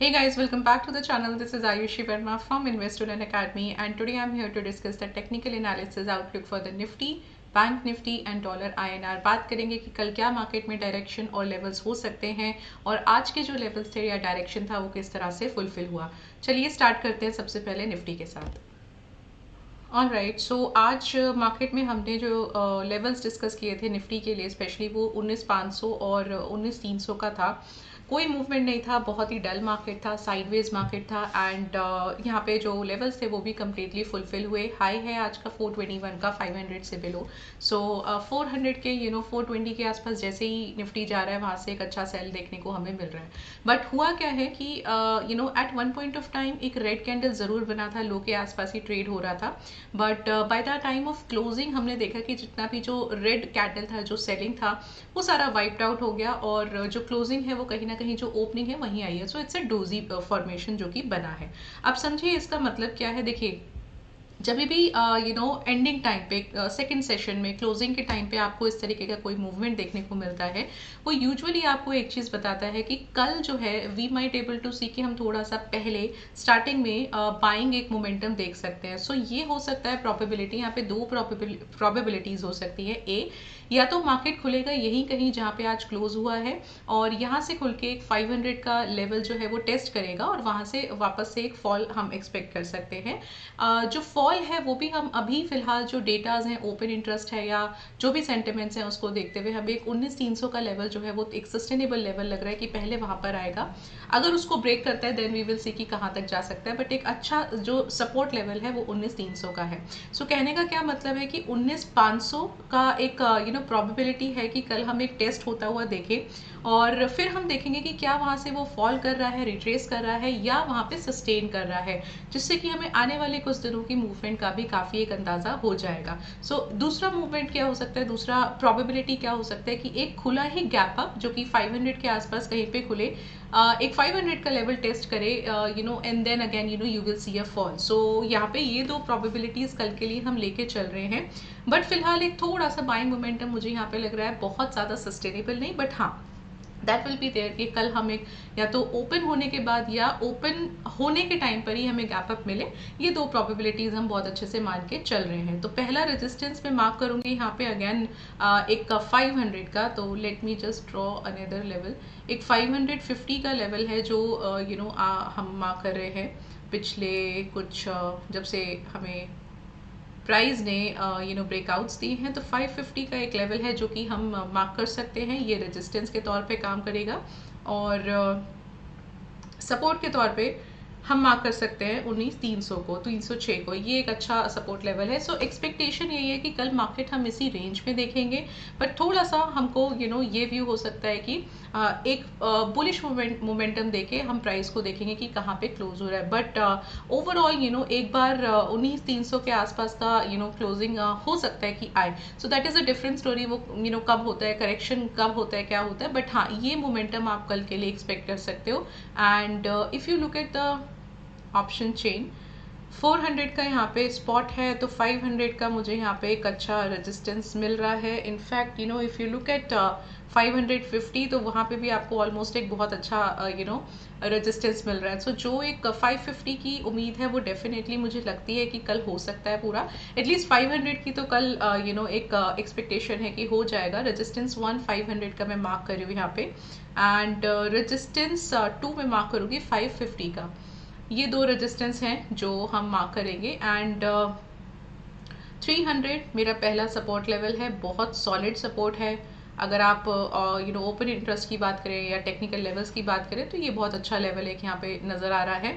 Hey guys, welcome back to the channel. This is Ayushi Verma from Investment Academy, and today I'm here to discuss the technical analysis outlook for the Nifty, bank Nifty and dollar INR। बात करेंगे कि कल क्या market में direction और levels हो सकते हैं और आज के जो लेवल्स थे या डायरेक्शन था वो किस तरह से फुलफिल हुआ। चलिए स्टार्ट करते हैं सबसे पहले निफ्टी के साथ। ऑल राइट, सो आज मार्केट में हमने जो लेवल्स डिस्कस किए थे निफ्टी के लिए स्पेशली वो 19,500 और 19,300 का था। कोई मूवमेंट नहीं था, बहुत ही डल मार्केट था, साइडवेज मार्केट था एंड यहाँ पे जो लेवल्स थे वो भी कम्प्लीटली फुलफिल हुए। हाई है आज का 421 का, 500 से बिलो। सो 400 के 420 के आसपास जैसे ही निफ्टी जा रहा है वहाँ से एक अच्छा सेल देखने को हमें मिल रहा है। बट हुआ क्या है कि at one point of time एक रेड कैंडल ज़रूर बना था, लो के आसपास ही ट्रेड हो रहा था। But by the time of closing हमने देखा कि जितना भी जो रेड कैंडल था, जो सेलिंग था, वो सारा वाइप्ड आउट हो गया और जो क्लोजिंग है वो कहीं ना कहीं जो ओपनिंग है वहीं आई है। So it's a doji formation जो कि बना है। अब समझिए इसका मतलब क्या है। देखिए, जब भी एंडिंग टाइम पे सेकंड सेशन में क्लोजिंग के टाइम पे आपको इस तरीके का कोई मूवमेंट देखने को मिलता है, वो यूजुअली आपको एक चीज़ बताता है कि कल जो है वी माइट एबल टू सी कि हम थोड़ा सा पहले स्टार्टिंग में बाइंग एक मोमेंटम देख सकते हैं। सो ये हो सकता है प्रोबेबिलिटी, यहाँ पे दो प्रोबेबिलिटीज हो सकती है। ए, या तो मार्केट खुलेगा यहीं कहीं जहाँ पे आज क्लोज हुआ है और यहाँ से खुल के एक 500 का लेवल जो है वो टेस्ट करेगा और वहाँ से वापस से एक फॉल हम एक्सपेक्ट कर सकते हैं। जो फॉल है वो भी हम अभी फिलहाल जो डेटाज हैं, ओपन इंटरेस्ट है या जो भी सेंटिमेंट्स हैं उसको देखते हुए हमें एक 19,300 का लेवल जो है वो एक सस्टेनेबल लेवल लग रहा है कि पहले वहाँ पर आएगा। अगर उसको ब्रेक करता है देन वी विल सी कि कहाँ तक जा सकता है। बट एक अच्छा जो सपोर्ट लेवल है वो 19,300 का है। सो कहने का क्या मतलब है कि 19,500 का एक प्रोबेबिलिटी है कि कल हम एक टेस्ट होता हुआ देखें और फिर हम देखेंगे कि क्या वहाँ से वो फॉल कर रहा है, रिट्रेस कर रहा है या वहाँ पे सस्टेन कर रहा है, जिससे कि हमें आने वाले कुछ दिनों की मूवमेंट का भी काफ़ी एक अंदाज़ा हो जाएगा। सो दूसरा मूवमेंट क्या हो सकता है, दूसरा प्रोबेबिलिटी क्या हो सकता है कि एक खुला ही गैप अप जो कि 500 के आसपास कहीं पे खुले, एक 500 का लेवल टेस्ट करे and then again you will see a fall. So यहाँ पे ये दो प्रोबेबिलिटीज कल के लिए हम लेके चल रहे हैं। बट फिलहाल एक थोड़ा सा बाइंग मोमेंटम मुझे यहाँ पे लग रहा है, बहुत ज़्यादा सस्टेनेबल नहीं, बट हाँ दैट विल बी देयर कि कल हम एक या तो ओपन होने के बाद या ओपन होने के टाइम पर ही हमें गैप अप मिले। ये दो प्रोबेबिलिटीज हम बहुत अच्छे से मान के चल रहे हैं। तो पहला रेजिस्टेंस में मार्क करूंगी यहाँ पे अगेन एक 500 का। तो let me just draw another level. एक 550 का लेवल है जो हम मार्क कर रहे हैं पिछले कुछ जब से हमें प्राइस ने ब्रेकआउट्स दिए हैं। तो 550 का एक लेवल है जो कि हम मार्क कर सकते हैं, ये रेजिस्टेंस के तौर पे काम करेगा और सपोर्ट के तौर पे हम मार्क कर सकते हैं 19,300 को, 306 को। ये एक अच्छा सपोर्ट लेवल है। सो एक्सपेक्टेशन यही है कि कल मार्केट हम इसी रेंज में देखेंगे। बट थोड़ा सा हमको ये व्यू हो सकता है कि एक बुलिश मोमेंटम देके हम प्राइस को देखेंगे कि कहाँ पे क्लोज हो रहा है। बट ओवरऑल एक बार 19,300 के आसपास का क्लोजिंग हो सकता है कि आए। So that is a different story. वो कब होता है, करेक्शन कब होता है, क्या होता है। बट हाँ, ये मोमेंटम आप कल के लिए एक्सपेक्ट कर सकते हो। And if you look at the option chain, 400 का यहाँ पे स्पॉट है तो 500 का मुझे यहाँ पे एक अच्छा रेजिस्टेंस मिल रहा है। In fact if you look at 550 तो वहाँ पे भी आपको ऑलमोस्ट एक बहुत अच्छा रेजिस्टेंस मिल रहा है। सो जो एक 550 की उम्मीद है वो डेफिनेटली मुझे लगती है कि कल हो सकता है पूरा। एटलीस्ट 500 की तो कल एक एक्सपेक्टेशन है कि हो जाएगा। रेजिस्टेंस 1 500 का मैं मार्क कर रही हूँ यहाँ पे एंड रेजिस्टेंस 2 में मार्क करूँगी 550 का। ये दो रेजिस्टेंस हैं जो हम मार्क करेंगे एंड 300 मेरा पहला सपोर्ट लेवल है, बहुत सॉलिड सपोर्ट है। अगर आप ओपन इंटरेस्ट की बात करें या टेक्निकल लेवल्स की बात करें तो ये बहुत अच्छा लेवल एक यहाँ पे नज़र आ रहा है।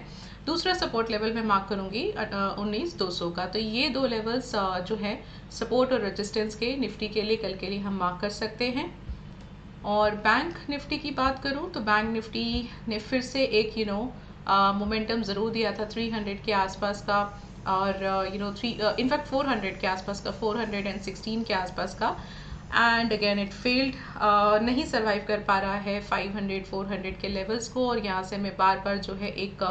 दूसरा सपोर्ट लेवल मैं मार्क करूँगी 19,200 का। तो ये दो लेवल्स जो है सपोर्ट और रेजिस्टेंस के निफ्टी के लिए कल के लिए हम मार्क कर सकते हैं। और बैंक निफ्टी की बात करूं तो बैंक निफ्टी ने फिर से एक मोमेंटम ज़रूर दिया था 300 के आसपास का और इनफैक्ट 400 के आसपास का, 416 के आसपास का। एंड अगेन इट फेल्ड, नहीं सर्वाइव कर पा रहा है 500 400 के लेवल्स को और यहाँ से मैं बार बार जो है एक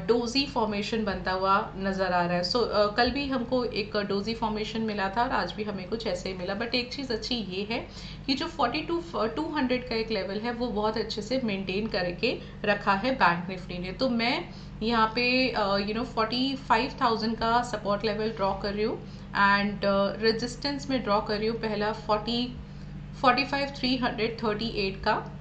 डोजी फॉर्मेशन बनता हुआ नज़र आ रहा है। सो कल भी हमको एक डोजी फॉर्मेशन मिला था और आज भी हमें कुछ ऐसे ही मिला। बट एक चीज़ अच्छी ये है कि जो 42,200 का एक लेवल है वो बहुत अच्छे से मेंटेन करके रखा है बैंक निफ्टी ने। तो मैं यहाँ पे 45,000 का सपोर्ट लेवल ड्रॉ कर रही हूँ एंड रेजिस्टेंस में ड्रॉ कर रही हूँ पहला 45,338 का।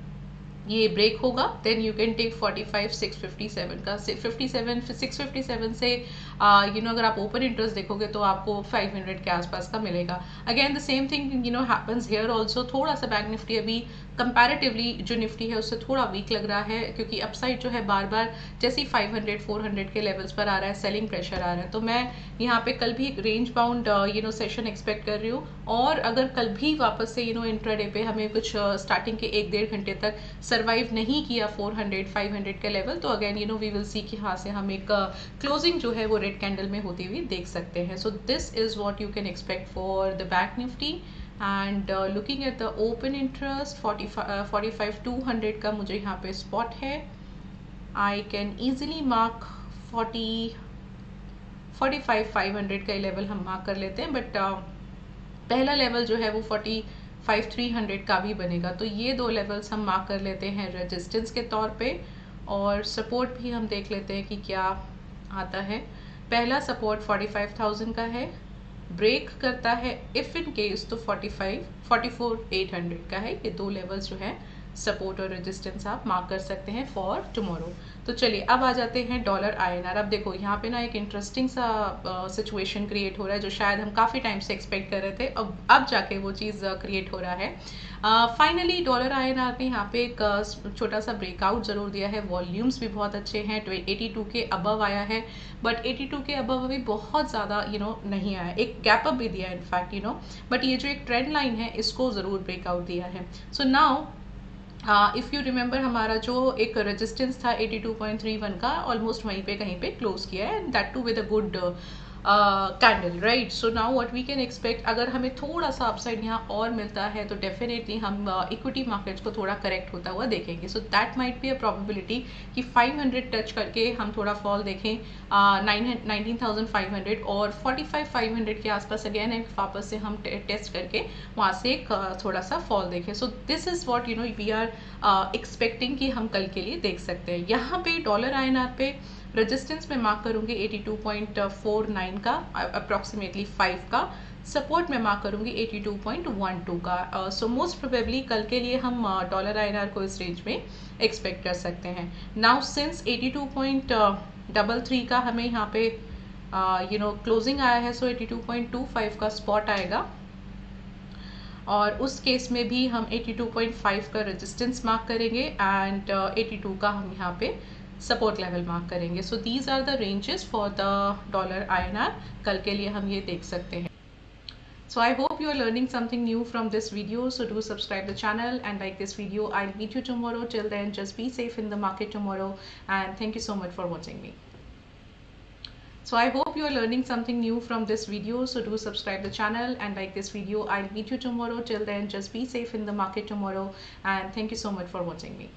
ये ब्रेक होगा देन यू कैन टेक 45,657 का। 657 से अगर आप ओपन इंटरेस्ट देखोगे तो आपको 500 के आसपास का मिलेगा। Again the same thing happens here also. थोड़ा सा बैंक निफ्टी अभी कंपैरेटिवली जो निफ्टी है उससे थोड़ा वीक लग रहा है, क्योंकि अपसाइड जो है बार बार जैसे 500 400 के लेवल्स पर आ रहा है, सेलिंग प्रेशर आ रहा है। तो मैं यहाँ पे कल भी एक रेंज बाउंड सेशन एक्सपेक्ट कर रही हूँ। और अगर कल भी वापस से इंट्राडे पे हमें कुछ स्टार्टिंग के 1-1.5 घंटे तक सर्वाइव नहीं किया 400 500 के लेवल, तो अगेन वी विल सी कि हाँ से हम एक क्लोजिंग जो है वो रेड कैंडल में होती हुई देख सकते हैं। So this is what you can expect for the bank Nifty. And looking at the open interest 45,200 का मुझे यहाँ पे स्पॉट है। आई कैन ईजिली मार्क 45,500 का लेवल हम मार्क कर लेते हैं। बट पहला लेवल जो है वो 45,300 का भी बनेगा। तो ये दो लेवल्स हम मार्क कर लेते हैं रेजिस्टेंस के तौर पे, और सपोर्ट भी हम देख लेते हैं कि क्या आता है। पहला सपोर्ट 45,000 का है, ब्रेक करता है इफ इन केस तो 44,800 का है। ये दो लेवल्स जो है सपोर्ट और रेजिस्टेंस आप मार्क कर सकते हैं फॉर टुमारो। तो चलिए अब आ जाते हैं डॉलर INR। अब देखो यहाँ पे ना एक इंटरेस्टिंग सा सिचुएशन क्रिएट हो रहा है जो शायद हम काफ़ी टाइम से एक्सपेक्ट कर रहे थे। अब जाके वो चीज़ क्रिएट हो रहा है। फाइनली डॉलर INR ने यहाँ पे एक छोटा सा ब्रेकआउट ज़रूर दिया है। वॉल्यूम्स भी बहुत अच्छे हैं, 82 के अबव आया है, बट 82 के अबव अभी बहुत ज़्यादा नहीं आया। एक गैप अप भी दिया इनफैक्ट बट ये जो एक ट्रेंड लाइन है इसको ज़रूर ब्रेकआउट दिया है। So now if you remember हमारा जो एक रेजिस्टेंस था 82.31 का, ऑलमोस्ट वहीं पे कहीं पे क्लोज किया है, and that too with a good candle, right. So now what we can expect, अगर हमें थोड़ा सा अपसाइड यहाँ और मिलता है तो डेफिनेटली हम इक्विटी मार्केट्स को थोड़ा करेक्ट होता हुआ देखेंगे। So that might be a probability कि 500 टच करके हम थोड़ा फॉल देखें 19,500 और 45,500 के आसपास अगेन एक वापस से हम टेस्ट करके वहाँ से एक थोड़ा सा फॉल देखें। So this is what we are expecting कि हम कल के लिए देख सकते हैं। यहाँ पे डॉलर INR पे रेजिस्टेंस में मार्क करूंगी 82.49 का, अप्रॉक्सीमेटली 5 का। सपोर्ट में मार्क करूंगी 82.12 का। सो मोस्ट प्रोबेबली कल के लिए हम डॉलर INR को इस रेंज में एक्सपेक्ट कर सकते हैं। नाउ सिंस 82.33 का हमें यहाँ पे क्लोजिंग आया है, सो 82.25 का स्पॉट आएगा, और उस केस में भी हम 82.5 का रेजिस्टेंस मार्क करेंगे एंड 82 का हम यहाँ पे सपोर्ट लेवल मार्क करेंगे। So these are the ranges for the dollar INR। कल के लिए हम ये देख सकते हैं। So I hope you are learning something new from this video. So do subscribe the channel and like this video. I'll meet you tomorrow. Till then, just be safe in the market tomorrow, and thank you so much for watching me. So I hope you are learning something new from this video. So do subscribe the channel and like this video. I'll meet you tomorrow. Till then, just be safe in the market tomorrow, and thank you so much for watching me.